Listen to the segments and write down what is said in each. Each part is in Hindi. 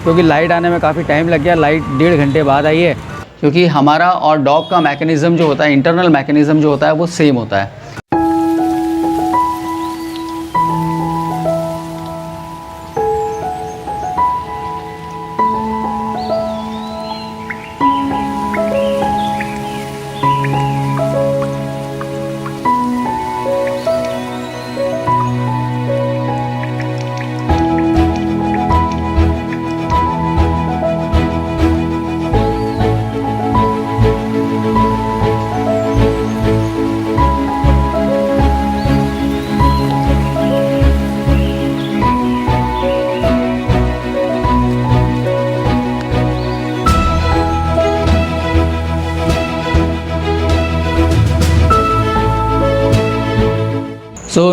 क्योंकि लाइट आने में काफ़ी टाइम लग गया। लाइट 1.5 घंटे बाद आई है, क्योंकि हमारा और डॉग का मैकेनिज़्म जो होता है, इंटरनल मैकेनिज़्म जो होता है वो सेम होता है।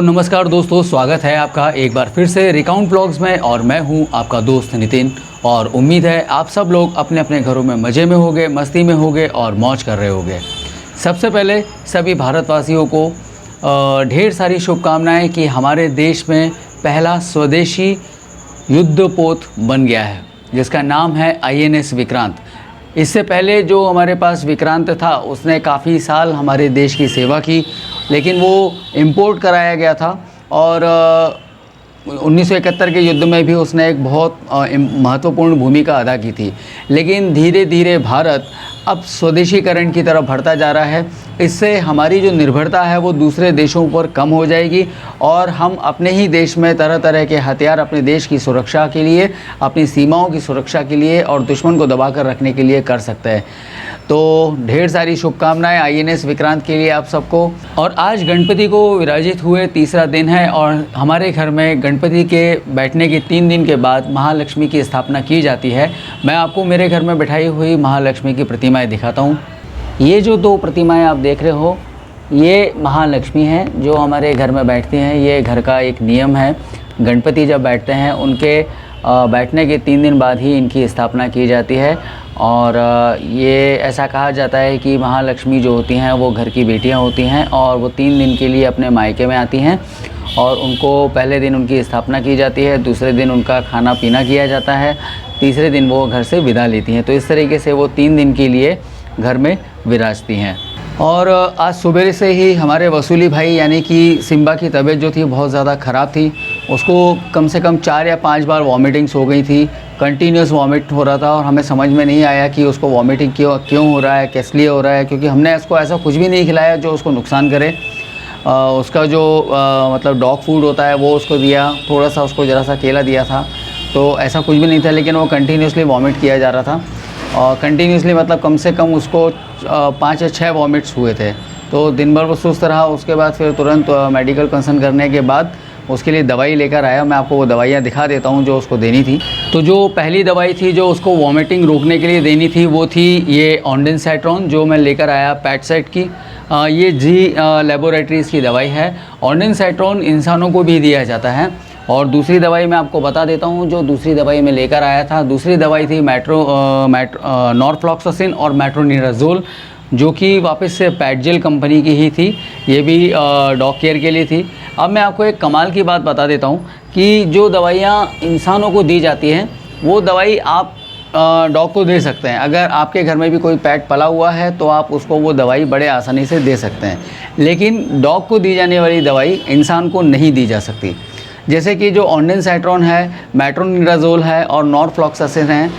नमस्कार दोस्तों, स्वागत है आपका एक बार फिर से रिकाउंट ब्लॉग्स में। और मैं हूं आपका दोस्त नितिन, और उम्मीद है आप सब लोग अपने अपने घरों में मज़े में होंगे, मस्ती में होंगे और मौज कर रहे होंगे। सबसे पहले सभी भारतवासियों को ढेर सारी शुभकामनाएं कि हमारे देश में पहला स्वदेशी युद्धपोत बन गया है, जिसका नाम है INS विक्रांत। इससे पहले जो हमारे पास विक्रांत था उसने काफ़ी साल हमारे देश की सेवा की, लेकिन वो इंपोर्ट कराया गया था। और 1971 के युद्ध में भी उसने एक बहुत महत्वपूर्ण भूमिका अदा की थी। लेकिन धीरे धीरे भारत अब स्वदेशीकरण की तरफ बढ़ता जा रहा है। इससे हमारी जो निर्भरता है वो दूसरे देशों पर कम हो जाएगी, और हम अपने ही देश में तरह तरह के हथियार अपने देश की सुरक्षा के लिए, अपनी सीमाओं की सुरक्षा के लिए और दुश्मन को दबा कर रखने के लिए कर सकते हैं। तो ढेर सारी शुभकामनाएं INS विक्रांत के लिए आप सबको। और आज गणपति को विराजित हुए तीसरा दिन है, और हमारे घर में गणपति के बैठने के 3 दिन के बाद महालक्ष्मी की स्थापना की जाती है। मैं आपको मेरे घर में बैठाई हुई महालक्ष्मी की प्रतिमाएं दिखाता हूँ। ये जो 2 प्रतिमाएं आप देख रहे हो, ये महालक्ष्मी हैं जो हमारे घर में बैठती हैं। ये घर का एक नियम है, गणपति जब बैठते हैं उनके बैठने के 3 दिन बाद ही इनकी स्थापना की जाती है। और ये ऐसा कहा जाता है कि महालक्ष्मी जो होती हैं वो घर की बेटियां होती हैं, और वो 3 दिन के लिए अपने मायके में आती हैं, और उनको पहले दिन उनकी स्थापना की जाती है, दूसरे दिन उनका खाना पीना किया जाता है, तीसरे दिन वो घर से विदा लेती हैं। तो इस तरीके से वो 3 दिन के लिए घर में विराजती हैं। और आज सुबह से ही हमारे वसूली भाई यानी कि सिम्बा की तबीयत जो थी बहुत ज़्यादा ख़राब थी। उसको कम से कम 4 या 5 बार वॉमिटिंग्स हो गई थी, कंटिन्यूस वॉमिट हो रहा था, और हमें समझ में नहीं आया कि उसको वॉमिटिंग क्यों हो रहा है, किस लिए हो रहा है, क्योंकि हमने उसको ऐसा कुछ भी नहीं खिलाया जो उसको नुकसान करे। उसका जो मतलब डॉग फूड होता है वो उसको दिया, थोड़ा सा उसको ज़रा सा केला दिया था, तो ऐसा कुछ भी नहीं था। लेकिन वो कंटिन्यूसली वॉमिट किया जा रहा था, और कंटिन्यूसली मतलब कम से कम उसको 5 या 6 वॉमिट्स हुए थे। तो दिन भर वो सुस्त रहा। उसके बाद फिर तुरंत मेडिकल कंसर्न करने के बाद उसके लिए दवाई लेकर आया। मैं आपको वो दवाइयाँ दिखा देता हूँ जो उसको देनी थी। तो जो पहली दवाई थी जो उसको वॉमिटिंग रोकने के लिए देनी थी वो थी ये ऑन्डेंसैट्रॉन, जो मैं लेकर आया पैटसेट की। ये जी लैबोरेटरीज़ की दवाई है। ऑन्डेंसैट्रॉन इंसानों को भी दिया जाता है। और दूसरी दवाई मैं आपको बता देता हूँ जो दूसरी दवाई मैं लेकर आया था। दूसरी दवाई थी नॉरफ्लॉक्सासिन और मेट्रोनिडाज़ोल, जो कि वापस से पैटजेल कंपनी की ही थी। ये भी डॉग केयर के लिए थी। अब मैं आपको एक कमाल की बात बता देता हूँ कि जो दवाइयाँ इंसानों को दी जाती हैं वो दवाई आप डॉग को दे सकते हैं। अगर आपके घर में भी कोई पेट पला हुआ है तो आप उसको वो दवाई बड़े आसानी से दे सकते हैं, लेकिन डॉग को दी जाने वाली दवाई इंसान को नहीं दी जा सकती। जैसे कि जो ऑन्डेंसैट्रॉन है, मेट्रोनिडाज़ोल है और नॉरफ्लॉक्सासिन है,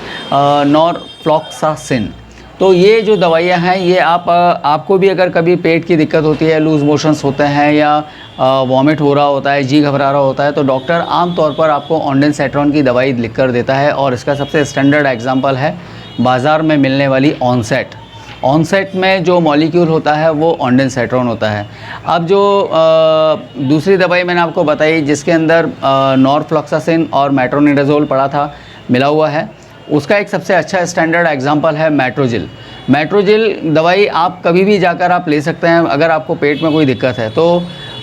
नॉरफ्लॉक्सासिन। तो ये जो दवाइयाँ हैं ये आपको भी अगर कभी पेट की दिक्कत होती है, लूज़ मोशंस होते हैं या वॉमिट हो रहा होता है, जी घबरा रहा होता है, तो डॉक्टर आम तौर पर आपको ऑन्डेंसैट्रॉन की दवाई लिख कर देता है। और इसका सबसे स्टैंडर्ड एग्जांपल है बाज़ार में मिलने वाली ऑनसेट। ऑनसेट में जो मॉलिक्यूल होता है वो ऑन्डेंसैट्रॉन होता है। अब जो दूसरी दवाई मैंने आपको बताई जिसके अंदर नॉरफ्लॉक्सासिन और मेट्रोनिडाज़ोल पड़ा था, मिला हुआ है, उसका एक सबसे अच्छा स्टैंडर्ड एग्जांपल है मेट्रोजिल। मेट्रोजिल दवाई आप कभी भी जाकर आप ले सकते हैं अगर आपको पेट में कोई दिक्कत है तो।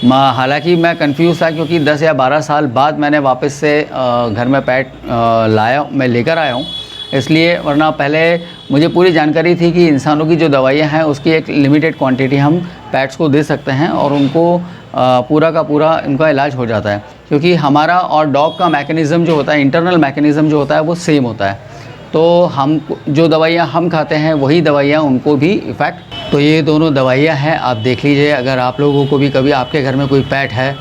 हालांकि मैं कंफ्यूज था क्योंकि 10 या 12 साल बाद मैंने वापस से घर में पेट मैं लेकर आया हूँ, इसलिए, वरना पहले मुझे पूरी जानकारी थी कि इंसानों की जो दवाइयाँ हैं उसकी एक लिमिटेड क्वांटिटी हम पेट्स को दे सकते हैं और उनको पूरा का पूरा इनका इलाज हो जाता है, क्योंकि हमारा और डॉग का मैकेनिज़्म जो होता है, इंटरनल मैकेनिज़्म जो होता है वो सेम होता है। तो हम जो दवाइयाँ हम खाते हैं वही दवाइयाँ उनको भी इफ़ेक्ट। तो ये दोनों दवाइयाँ हैं, आप देख लीजिए। अगर आप लोगों को भी कभी आपके घर में कोई पेट है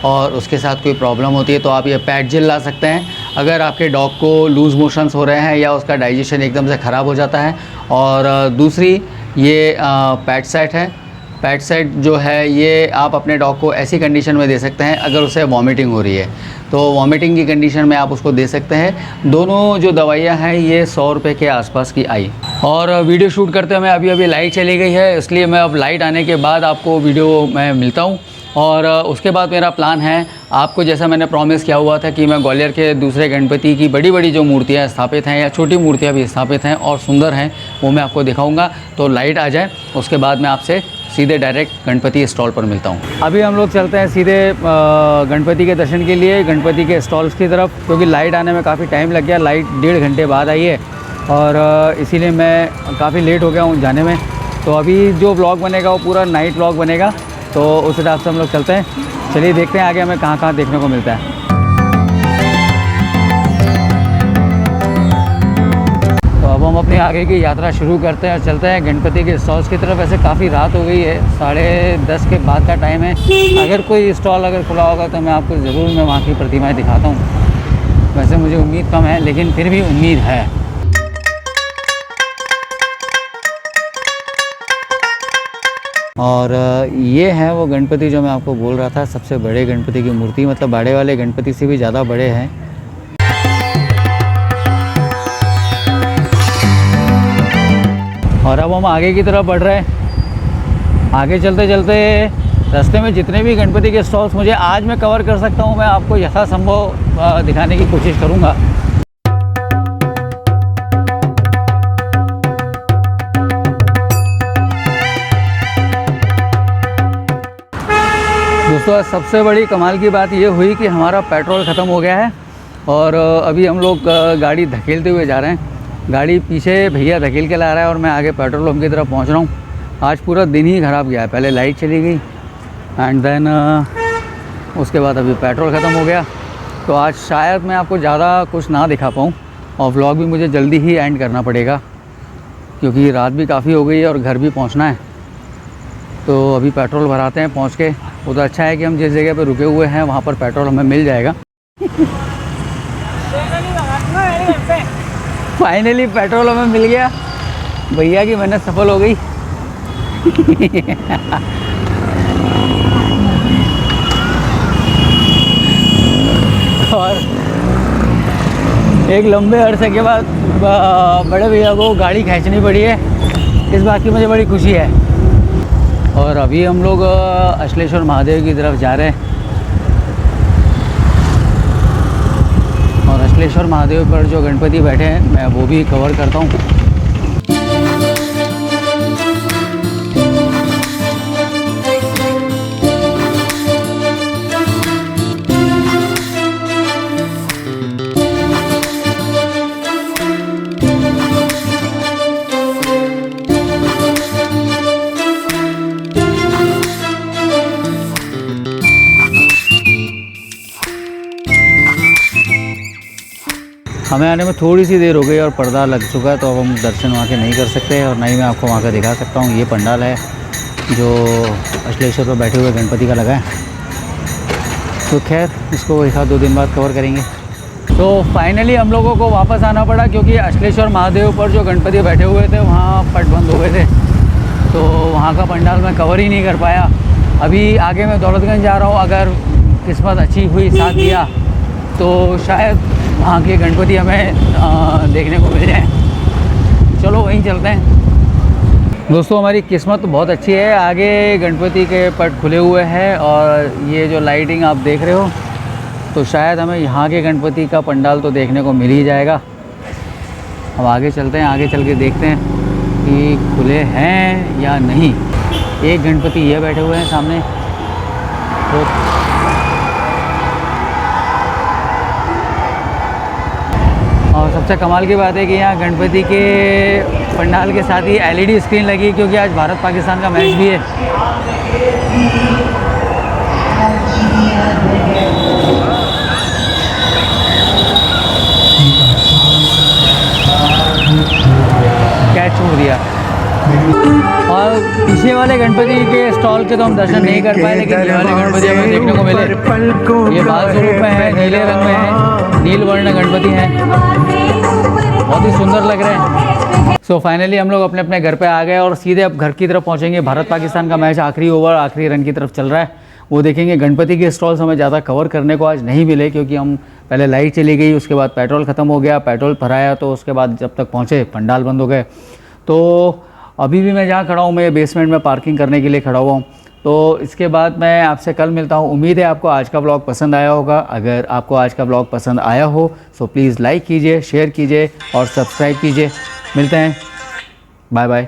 और उसके साथ कोई प्रॉब्लम होती है तो आप ये पेट जेल ला सकते हैं। अगर आपके डॉग को लूज़ मोशंस हो रहे हैं या उसका डाइजेशन एकदम से ख़राब हो जाता है। और दूसरी ये पेट सेट है। पेट सेट जो है ये आप अपने डॉग को ऐसी कंडीशन में दे सकते हैं अगर उसे वॉमिटिंग हो रही है तो वॉमिटिंग की कंडीशन में आप उसको दे सकते हैं। दोनों जो दवाइयाँ हैं ये 100 रुपये के आसपास की आई। और वीडियो शूट करते हुए अभी लाइट चली गई है, इसलिए मैं अब लाइट आने के बाद आपको वीडियो में मिलता हूँ। और उसके बाद मेरा प्लान है, आपको जैसा मैंने प्रॉमिस किया हुआ था कि मैं ग्वालियर के दूसरे गणपति की बड़ी बड़ी जो मूर्तियाँ स्थापित हैं या छोटी मूर्तियाँ भी स्थापित हैं और सुंदर हैं वो मैं आपको दिखाऊंगा। तो लाइट आ जाए उसके बाद मैं आपसे सीधे डायरेक्ट गणपति स्टॉल पर मिलता हूँ। अभी हम लोग चलते हैं सीधे गणपति के दर्शन के लिए गणपति के स्टॉल्स की तरफ, क्योंकि लाइट आने में काफ़ी टाइम लग गया। लाइट 1.5 घंटे बाद आई है और इसीलिए मैं काफ़ी लेट हो गया हूँ जाने में। तो अभी जो व्लॉग बनेगा वो पूरा नाइट व्लॉग बनेगा, तो उस हिसाब से हम लोग चलते हैं। चलिए देखते हैं आगे हमें कहाँ कहाँ देखने को मिलता है। तो अब हम अपनी आगे की यात्रा शुरू करते हैं और चलते हैं गणपति के स्टॉल्स की तरफ। वैसे काफ़ी रात हो गई है, 10:30 के बाद का टाइम है। अगर कोई स्टॉल अगर खुला होगा तो मैं आपको ज़रूर मैं वहाँ की प्रतिमाएँ दिखाता हूँ। वैसे मुझे उम्मीद कम है लेकिन फिर भी उम्मीद है। और ये है वो गणपति जो मैं आपको बोल रहा था, सबसे बड़े गणपति की मूर्ति, मतलब बाड़े वाले गणपति से भी ज़्यादा बड़े हैं। और अब हम आगे की तरफ बढ़ रहे हैं। आगे चलते चलते रास्ते में जितने भी गणपति के स्टॉल्स मुझे आज मैं कवर कर सकता हूँ मैं आपको यथासंभव दिखाने की कोशिश करूँगा। दोस्तों सबसे बड़ी कमाल की बात ये हुई कि हमारा पेट्रोल ख़त्म हो गया है और अभी हम लोग गाड़ी धकेलते हुए जा रहे हैं। गाड़ी पीछे भैया धकेल के ला रहा है और मैं आगे पेट्रोल पंप की तरफ पहुंच रहा हूं। आज पूरा दिन ही ख़राब गया है, पहले लाइट चली गई एंड देन उसके बाद अभी पेट्रोल ख़त्म हो गया। तो आज शायद मैं आपको ज़्यादा कुछ ना दिखा पाऊँ और व्लॉग भी मुझे जल्दी ही एंड करना पड़ेगा, क्योंकि रात भी काफ़ी हो गई है और घर भी पहुँचना है। तो अभी पेट्रोल भराते हैं पहुँच के। वो तो अच्छा है कि हम जिस जगह पर रुके हुए हैं वहाँ पर पेट्रोल हमें मिल जाएगा। फाइनली पेट्रोल हमें मिल गया, भैया की मेहनत सफल हो गई। और एक लंबे अरसे के बाद बड़े भैया को गाड़ी खींचनी पड़ी है, इस बात की मुझे बड़ी खुशी है। और अभी हम लोग अश्लेश्वर महादेव की तरफ जा रहे हैं और अश्लेश्वर महादेव पर जो गणपति बैठे हैं मैं वो भी कवर करता हूँ। हमें आने में थोड़ी सी देर हो गई और पर्दा लग चुका है, तो अब हम दर्शन वहाँ के नहीं कर सकते और ना ही मैं आपको वहाँ का दिखा सकता हूँ। ये पंडाल है जो अश्लेश्वर पर बैठे हुए गणपति का लगा है। तो खैर इसको 1-2 दिन बाद कवर करेंगे। तो फाइनली हम लोगों को वापस आना पड़ा, क्योंकि अश्लेश्वर महादेव पर जो गणपति बैठे हुए थे वहाँ पट बंद हो गए थे, तो वहाँ का पंडाल मैं कवर ही नहीं कर पाया। अभी आगे मैं दौलतगंज जा रहा हूँ, अगर किस्मत अच्छी हुई साथ दिया तो शायद वहाँ के गणपति हमें देखने को मिल जाए। चलो वहीं चलते हैं। दोस्तों हमारी किस्मत तो बहुत अच्छी है, आगे गणपति के पट खुले हुए हैं और ये जो लाइटिंग आप देख रहे हो, तो शायद हमें यहाँ के गणपति का पंडाल तो देखने को मिल ही जाएगा। अब आगे चलते हैं, आगे चल के देखते हैं कि खुले हैं या नहीं। एक गणपति ये बैठे हुए हैं सामने, तो और सबसे कमाल की बात है कि यहाँ गणपति के पंडाल के साथ ही LED स्क्रीन लगी, क्योंकि आज भारत पाकिस्तान का मैच भी है। कैच छोड़ दिया। और पीछे वाले गणपति के स्टॉल के तो हम दर्शन नहीं कर पाए, लेकिन ये वाले गणपति हमें देखने को मिले। ये बाल स्वरूप में है, नीले रंग में है, नीलवर्ण गणपति हैं, बहुत ही सुंदर लग रहे हैं। सो फाइनली हम लोग अपने अपने घर पे आ गए और सीधे अब घर की तरफ पहुंचेंगे। भारत पाकिस्तान का मैच आखिरी ओवर, आखिरी रन की तरफ चल रहा है, वो देखेंगे। गणपति के स्टॉल्स हमें ज़्यादा कवर करने को आज नहीं मिले, क्योंकि हम पहले लाइट चली गई, उसके बाद पेट्रोल ख़त्म हो गया, पेट्रोल भराया, तो उसके बाद जब तक पहुँचे पंडाल बंद हो गए। तो अभी भी मैं जहाँ खड़ा हूँ, मैं बेसमेंट में पार्किंग करने के लिए खड़ा हुआ हूँ। तो इसके बाद मैं आपसे कल मिलता हूँ। उम्मीद है आपको आज का ब्लॉग पसंद आया होगा। अगर आपको आज का ब्लॉग पसंद आया हो तो प्लीज़ लाइक कीजिए, शेयर कीजिए और सब्सक्राइब कीजिए। मिलते हैं, बाय बाय।